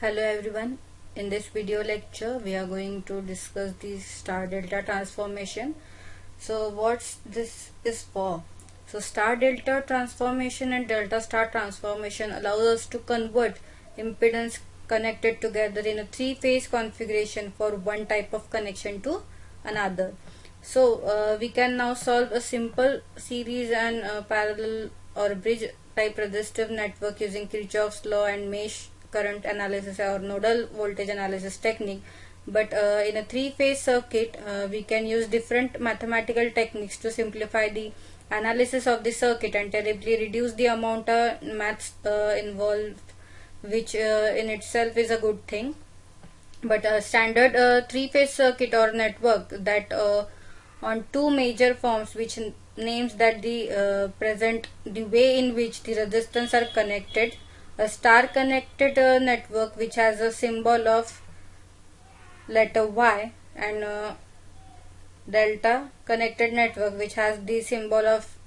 Hello everyone. In this video lecture we are going to discuss the star delta transformation. So what this is for? So star delta transformation and delta star transformation allows us to convert impedance connected together in a three-phase configuration for one type of connection to another. So we can now solve a simple series and parallel or bridge type resistive network using Kirchhoff's law and mesh current analysis or nodal voltage analysis technique. But in a three-phase circuit we can use different mathematical techniques to simplify the analysis of the circuit and terribly reduce the amount of maths involved, which in itself is a good thing. But a standard three-phase circuit or network that on two major forms, which names that the present the way in which the resistance are connected. A star connected network which has a symbol of letter Y, and delta connected network which has the symbol of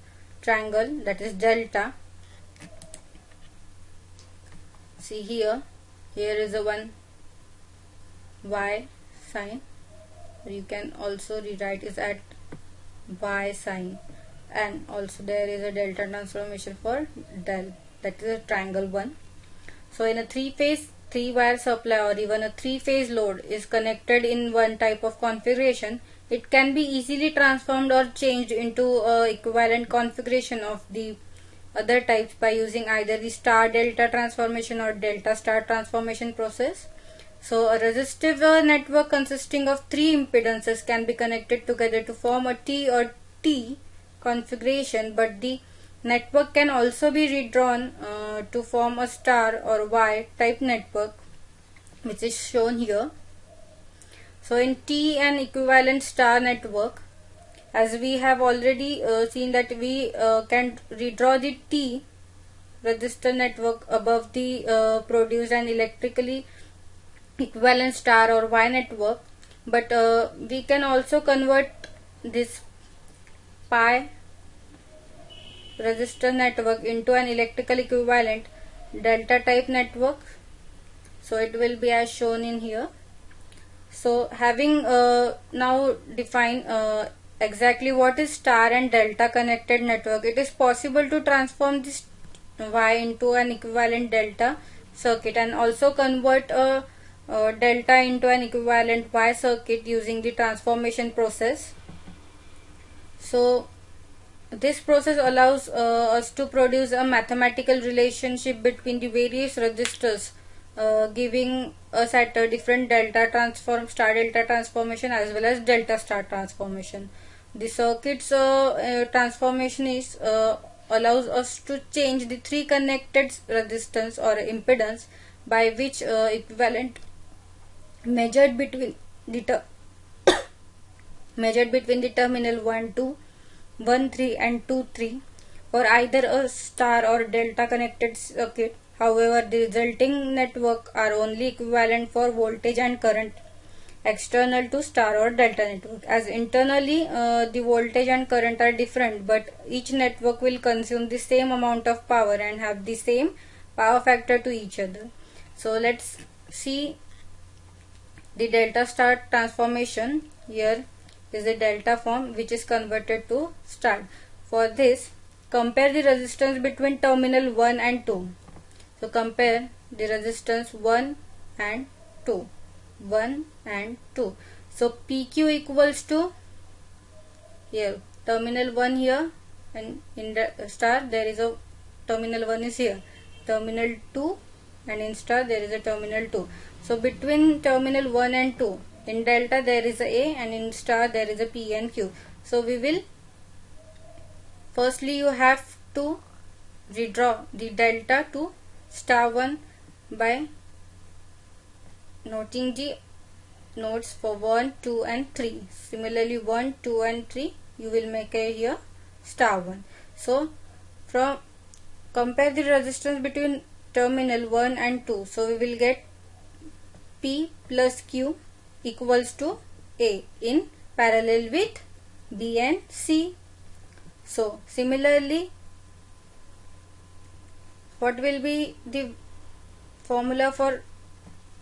triangle, that is delta. See here is a one Y sign, you can also rewrite is at Y sign, and also there is a delta transformation for del, that is a triangle one. So in a three-phase 3-wire supply or even a three-phase load is connected in one type of configuration, it can be easily transformed or changed into a equivalent configuration of the other types by using either the star delta transformation or delta star transformation process. So a resistive network consisting of three impedances can be connected together to form a T or T configuration, but the network can also be redrawn to form a star or Y type network, which is shown here. So in T and equivalent star network, as we have already seen that we can redraw the T resistor network above the produced and electrically equivalent star or Y network, but we can also convert this pi resistor network into an electrical equivalent delta type network. So it will be as shown in here. So having now defined exactly what is star and delta connected network, it is possible to transform this Y into an equivalent delta circuit and also convert a delta into an equivalent Y circuit using the transformation process. So this process allows us to produce a mathematical relationship between the various resistors, giving us at a different delta star delta transformation as well as delta star transformation. The circuit's transformation is allows us to change the three connected resistance or impedance by which equivalent measured between the terminal 1, 2, 1, 3 and 2, 3 for either a star or delta connected circuit. However, the resulting network are only equivalent for voltage and current external to star or delta network, as internally the voltage and current are different, but each network will consume the same amount of power and have the same power factor to each other. So let's see the delta star transformation. Here is the delta form which is converted to star. For this, compare the resistance between terminal 1 and 2. So compare the resistance 1 and 2. 1 and 2. So PQ equals to, here terminal 1 here, and in the star there is a terminal 1 is here, terminal 2, and in star there is a terminal 2. So between terminal 1 and 2, in delta there is a and in star there is a P and Q. So we will firstly you have to redraw the delta to star 1 by noting the nodes for 1, 2 and 3. Similarly 1, 2 and 3 you will make a here star 1. So from compare the resistance between terminal 1 and 2. So we will get P plus Q equals to A in parallel with B and C. So similarly, what will be the formula for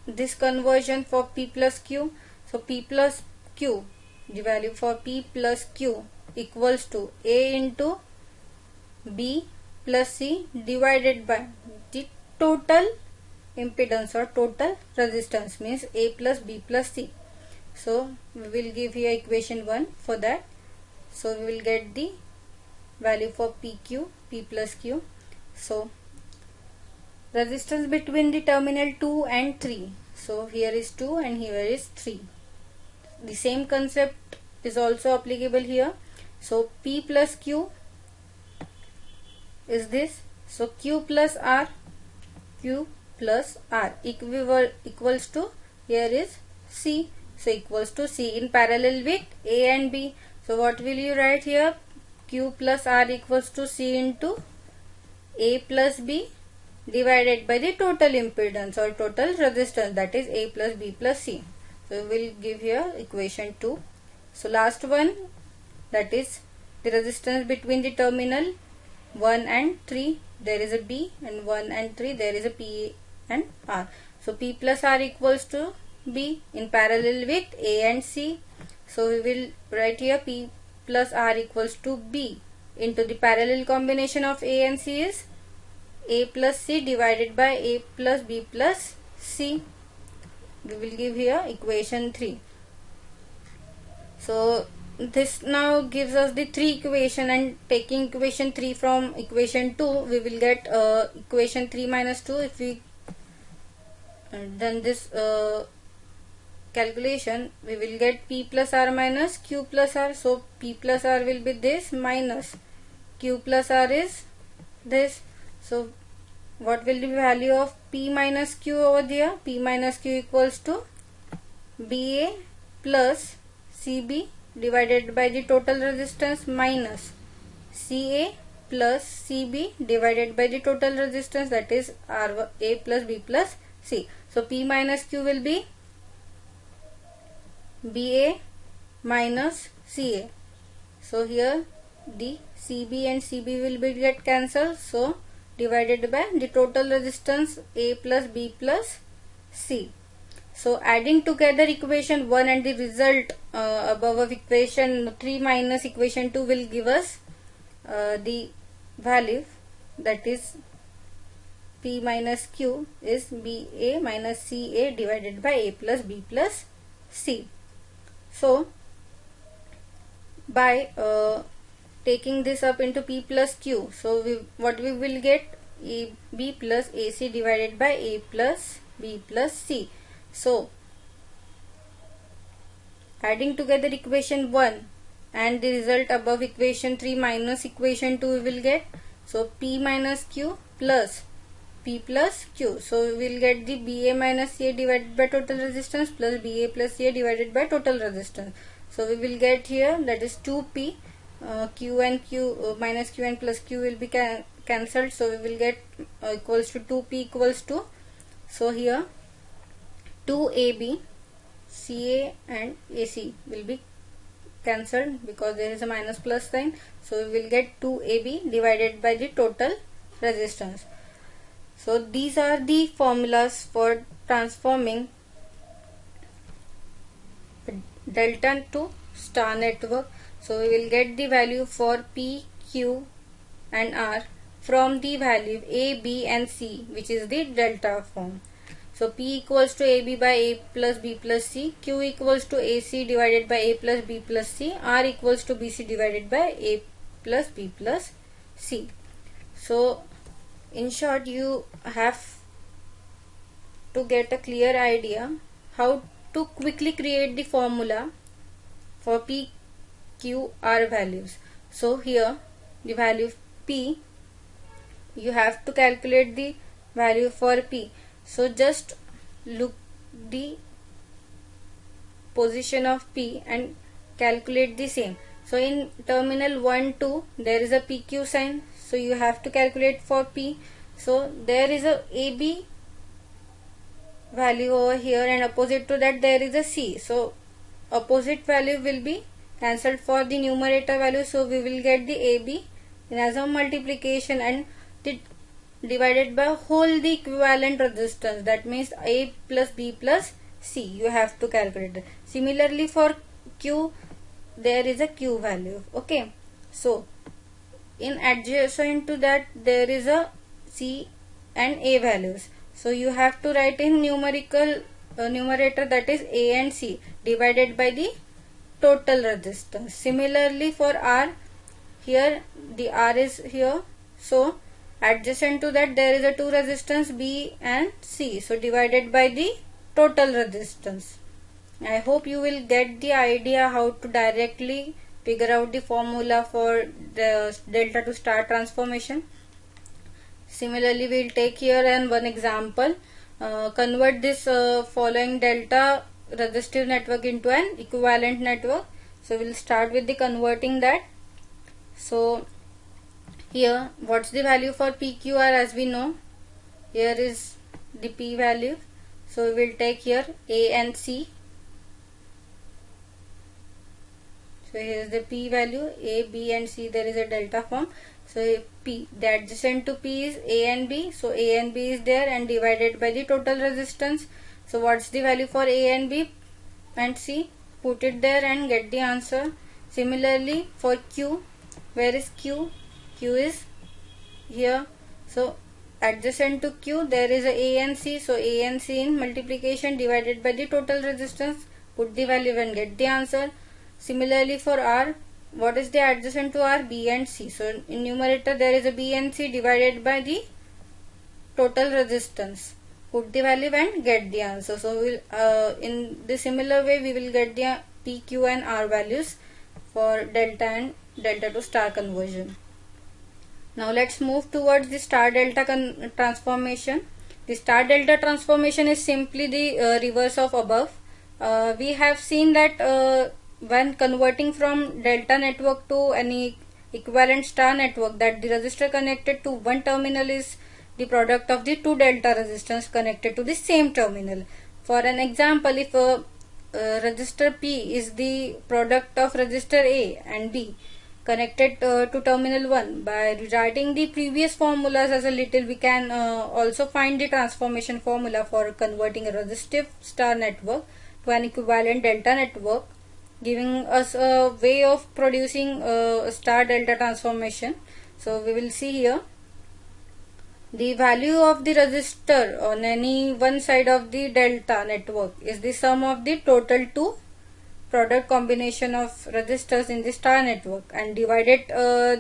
this conversion for P plus Q. So P plus Q, the value for P plus Q equals to A into B plus C divided by the total impedance or total resistance, means A plus B plus C. So we will give here equation 1 for that. So we will get the value for PQ, P plus Q. So resistance between the terminal 2 and 3. So here is 2 and here is 3. The same concept is also applicable here. So P plus Q is this. So Q plus R equals to, here is C. So equals to C in parallel with A and B. So what will you write here? Q plus R equals to C into A plus B divided by the total impedance or total resistance, that is A plus B plus C. So we will give here equation 2. So last one, that is the resistance between the terminal 1 and 3. There is a B, and 1 and 3 there is a P and R. So P plus R equals to B in parallel with A and C. So we will write here P plus R equals to B into the parallel combination of A and C is A plus C divided by A plus B plus C. We will give here equation 3. So this now gives us the 3 equation, and taking equation 3 from equation 2, we will get equation 3 minus 2. If we done this calculation, we will get P plus R minus Q plus R. So P plus R will be this minus Q plus R is this. So what will be the value of P minus Q over there? P minus Q equals to BA plus CB divided by the total resistance minus CA plus CB divided by the total resistance, that is R A plus B plus C. So P minus Q will be BA minus CA. So here the CB and CB will be get cancelled. So divided by the total resistance A plus B plus C. So adding together equation 1 and the result above of equation 3 minus equation 2 will give us the value, that is P minus Q is BA minus CA divided by A plus B plus C. So by taking this up into P plus Q, so what we will get, B plus AC divided by A plus B plus C. So adding together equation 1 and the result above equation 3 minus equation 2 we will get. So P minus Q plus P plus Q. So we will get the BA minus CA divided by total resistance plus BA plus CA divided by total resistance. So we will get here, that is 2P. Q and Q minus Q and plus Q will be cancelled. So we will get equals to 2P equals to, so here 2AB, CA and AC will be cancelled because there is a minus plus sign. So we will get 2AB divided by the total resistance. So these are the formulas for transforming delta to star network. So we will get the value for P, Q and R from the value A, B and C, which is the delta form. So P equals to AB by A plus B plus C, Q equals to AC divided by A plus B plus C, R equals to BC divided by A plus B plus C. So in short, you have to get a clear idea how to quickly create the formula for P, Q, R values. So here the value P, you have to calculate the value for P. So just look the position of P and calculate the same. So in terminal 1, 2 there is a PQ sign. So you have to calculate for P. So there is a AB value over here and opposite to that there is a C. So opposite value will be cancelled for the numerator value. So we will get the AB as a multiplication and the divided by whole the equivalent resistance, that means A plus B plus C. You have to calculate it. Similarly for Q, there is a Q value. Okay, so in adjacent to that there is a C and A values. So you have to write in numerical numerator, that is A and C divided by the total resistance. Similarly for R, here the R is here, so adjacent to that there is a two resistance B and C, so divided by the total resistance. I hope you will get the idea how to directly figure out the formula for the delta to star transformation. Similarly, we will take here and one example. Convert this following delta resistive network into an equivalent network. So we will start with the converting that. So here, what's the value for PQR? As we know, here is the P value. So we will take here A and C. So here is the P value, A, B and C, there is a delta form. So P, the adjacent to P is A and B. So A and B is there and divided by the total resistance. So what's the value for A and B and C? Put it there and get the answer. Similarly for Q, where is Q? Q is here. So adjacent to Q there is a and C. So A and C in multiplication divided by the total resistance. Put the value and get the answer. Similarly for R, what is the adjacent to R? B and C. So in numerator there is a B and C divided by the total resistance. Put the value and get the answer. So we'll in the similar way we will get the P, Q and R values for delta and delta to star conversion. Now let's move towards the star delta transformation. The star delta transformation is simply the reverse of above. We have seen that when converting from delta network to any equivalent star network, that the resistor connected to one terminal is the product of the two delta resistance connected to the same terminal. For an example, if a resistor P is the product of resistor A and B connected to terminal 1, by rewriting the previous formulas as a little, we can also find the transformation formula for converting a resistive star network to an equivalent delta network, giving us a way of producing a star delta transformation. So we will see here the value of the resistor on any one side of the delta network is the sum of the total two product combination of resistors in the star network, and divided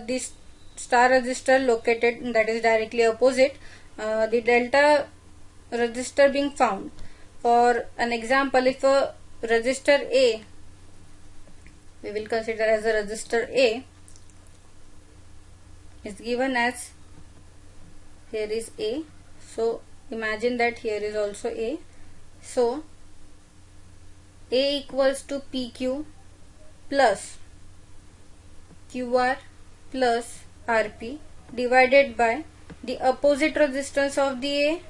this star resistor located, that is directly opposite the delta resistor being found. For an example, if a resistor A, we will consider as a resistor A, is given as, here is A, so imagine that here is also A. So A equals to PQ plus QR plus RP divided by the opposite resistance of the A,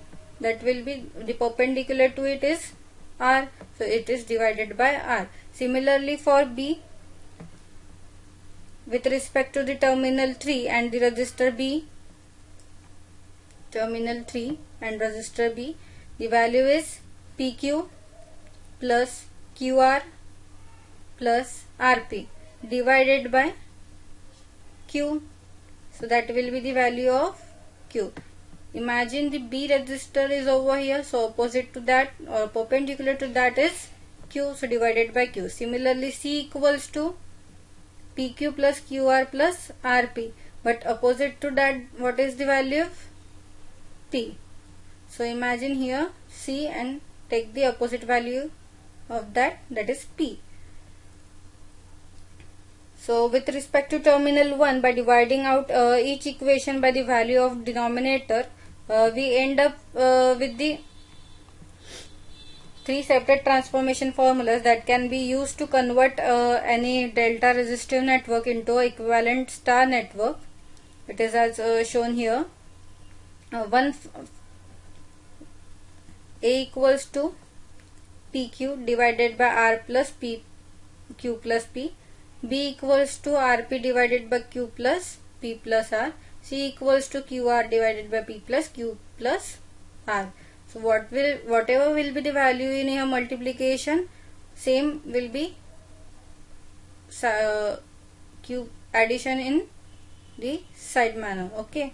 that will be the perpendicular to it is R, so it is divided by R. Similarly for B, with respect to the terminal 3 and the resistor B, terminal 3 and resistor B, the value is PQ plus QR plus RP divided by Q, so that will be the value of Q. Imagine the B resistor is over here, so opposite to that or perpendicular to that is Q, so divided by Q. Similarly C equals to PQ plus QR plus RP, but opposite to that what is the value of P. So imagine here C and take the opposite value of that, that is P. So with respect to terminal 1, by dividing out each equation by the value of denominator, we end up with the three separate transformation formulas that can be used to convert any delta resistive network into equivalent star network. It is as shown here. A equals to PQ divided by R plus Q plus P. B equals to RP divided by Q plus P plus R. C equals to QR divided by P plus Q plus R. So whatever will be the value in your multiplication, same will be Q addition in the side manner. Okay.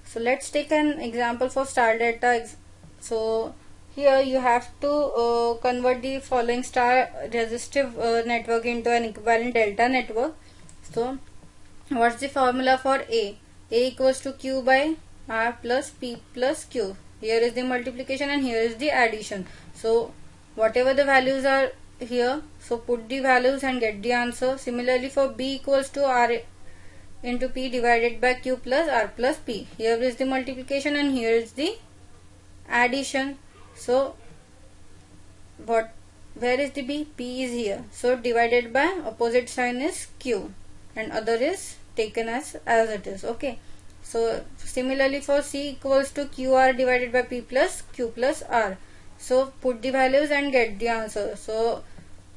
So let's take an example for star delta. So here you have to convert the following star resistive network into an equivalent delta network. So what's the formula for A? A equals to Q by R plus P plus Q. Here is the multiplication and here is the addition. So whatever the values are here, so put the values and get the answer. Similarly for B equals to R into P divided by Q plus R plus P. Here is the multiplication and here is the addition. So where is the B? P is here. So divided by opposite sign is Q and other is taken as it is. Okay. So similarly for C equals to QR divided by P plus Q plus R. So put the values and get the answer. So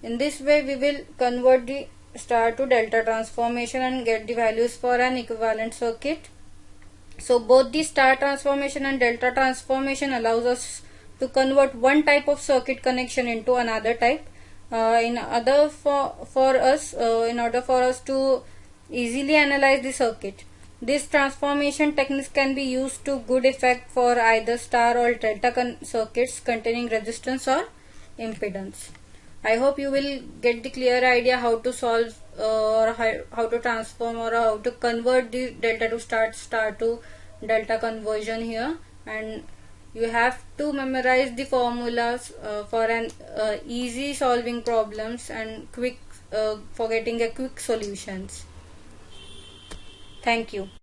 in this way we will convert the star to delta transformation and get the values for an equivalent circuit. So both the star transformation and delta transformation allows us to convert one type of circuit connection into another type. In order for us to easily analyze the circuit, this transformation techniques can be used to good effect for either star or delta circuits containing resistance or impedance. I hope you will get the clear idea how to solve or how to transform or how to convert the delta to star to delta conversion here, and you have to memorize the formulas for an easy solving problems and quick for getting a quick solutions. Thank you.